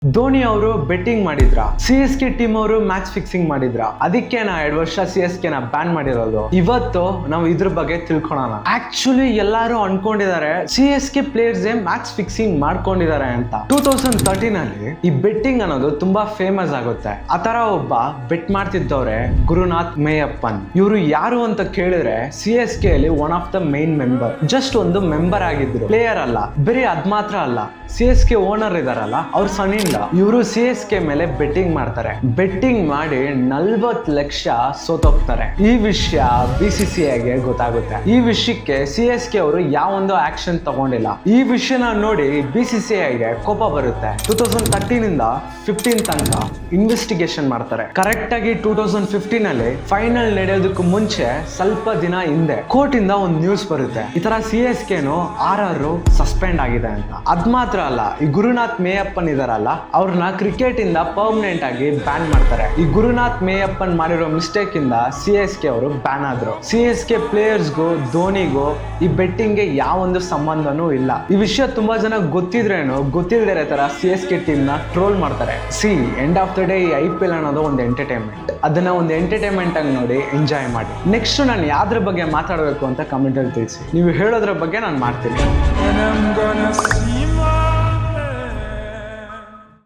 ಧೋನಿ ಅವರು ಬೆಟ್ಟಿಂಗ್ ಮಾಡಿದ್ರ, CSK team ಅವರು ಮ್ಯಾಚ್ ಫಿಕ್ಸಿಂಗ್ ಮಾಡಿದ್ರ, ಅದಕ್ಕೆ 2 ವರ್ಷ CSK ನ ಬ್ಯಾನ್ ಮಾಡಿರೋದು. ಇವತ್ತು ನಾವು ಇದ್ರ ಬಗ್ಗೆ ತಿಳ್ಕೊಳ್ಳೋಣ. ಆಕ್ಚುಲಿ ಎಲ್ಲಾರು ಅನ್ಕೊಂಡಿದ್ದಾರೆ CSK ಪ್ಲೇಯರ್ಸ್ ಮ್ಯಾಚ್ ಫಿಕ್ಸಿಂಗ್ ಮಾಡ್ಕೊಂಡಿದ್ದಾರೆ ಅಂತ. 2013 ಅಲ್ಲಿ ಈ ಬೆಟ್ಟಿಂಗ್ ಅನ್ನೋದು ತುಂಬಾ ಫೇಮಸ್ ಆಗುತ್ತೆ. ಆತರ ಒಬ್ಬ ಬೆಟ್ ಮಾಡ್ತಿದ್ದವ್ರೆ ಗುರುನಾಥ್ ಮೇಯಪ್ಪನ್. ಇವರು ಯಾರು ಅಂತ ಕೇಳಿದ್ರೆ CSK ಅಲ್ಲಿ one of the main member. Just ಒಂದು ಮೆಂಬರ್ ಆಗಿದ್ರು, ಪ್ಲೇಯರ್ ಅಲ್ಲ. ಬರೀ ಅದ್ ಮಾತ್ರ ಅಲ್ಲ, CSK ಓನರ್ ಇದಾರಲ್ಲ ಅವ್ರ ಸನಿಂದ ಇವರು CSK ಮೇಲೆ ಬೆಟ್ಟಿಂಗ್ ಮಾಡ್ತಾರೆ. ಬೆಟ್ಟಿಂಗ್ ಮಾಡಿ 40 ಲಕ್ಷ ಸೋತೋಗ್ತಾರೆ. ಈ ವಿಷಯ BCCIಗೆ ಗೊತ್ತಾಗುತ್ತೆ. ಈ ವಿಷಯಕ್ಕೆ CSK ಅವರು ಯಾವೊಂದು ಆಕ್ಷನ್ ತಗೊಂಡಿಲ್ಲ. ಈ ವಿಷಯನ ನೋಡಿ BCCIಗೆ ಕೋಪ ಬರುತ್ತೆ. 2013 ಇಂದ 15 ತನಕ ಇನ್ವೆಸ್ಟಿಗೇಷನ್ ಮಾಡ್ತಾರೆ. ಕರೆಕ್ಟ್ ಆಗಿ 2015 ಅಲ್ಲಿ ಫೈನಲ್ ನಡೆಯೋದಕ್ಕೂ ಮುಂಚೆ ಸ್ವಲ್ಪ ದಿನ ಹಿಂದೆ ಕೋರ್ಟ್ ಇಂದ ಒಂದು ನ್ಯೂಸ್ ಬರುತ್ತೆ, ಈ ತರ CSK ಸಸ್ಪೆಂಡ್ ಆಗಿದೆ ಅಂತ. ಅದ್ ಮಾತ್ರ ಅಲ್ಲ, ಈ ಗುರುನಾಥ್ ಮೇಯಪ್ಪನ್ ಇದಾರಲ್ಲ ಅವ್ರನ್ನ ಕ್ರಿಕೆಟ್ ಇಂದ ಪರ್ಮನೆಂಟ್ ಆಗಿ ಬ್ಯಾನ್ ಮಾಡ್ತಾರೆ. ಈ ಗುರುನಾಥ್ ಮೇಯಪ್ಪನ್ ಮಾಡಿರೋ ಮಿಸ್ಟೇಕ್ ಇಂದ CSK ಅವರು ಬ್ಯಾನ್ ಆದ್ರು. CSK ಪ್ಲೇಯರ್ಸ್ಗೂ ಧೋನಿಗೂ ಈ ಬೆಟ್ಟಿಂಗ್ ಗೆ ಯಾವೊಂದು ಸಂಬಂಧನೂ ಇಲ್ಲ. ಈ ವಿಷಯ ತುಂಬಾ ಜನ ಗೊತ್ತಿದ್ರೇನು ಗೊತ್ತಿಲ್ಲದೆ ತರ CSK ಟೀಮ್ ನ ಟ್ರೋಲ್ ಮಾಡ್ತಾರೆ. ಎಂಡ್ ಆಫ್ ದ ಡೇ ಈ IPL ಅನ್ನೋದು ಒಂದು ಎಂಟರ್ಟೈನ್ಮೆಂಟ್. ಅದನ್ನ ಒಂದು ಎಂಟರ್ಟೈನ್ಮೆಂಟ್ ಆಗಿ ನೋಡಿ ಎಂಜಾಯ್ ಮಾಡಿ. ನೆಕ್ಸ್ಟ್ ನಾನು ಯಾವ್ದ್ರ ಬಗ್ಗೆ ಮಾತಾಡಬೇಕು ಅಂತ ಕಮೆಂಟ್ ಅಲ್ಲಿ ತಿಳಿಸಿ. ನೀವು ಹೇಳೋದ್ರ ಬಗ್ಗೆ ನಾನು ಮಾಡ್ತೀನಿ.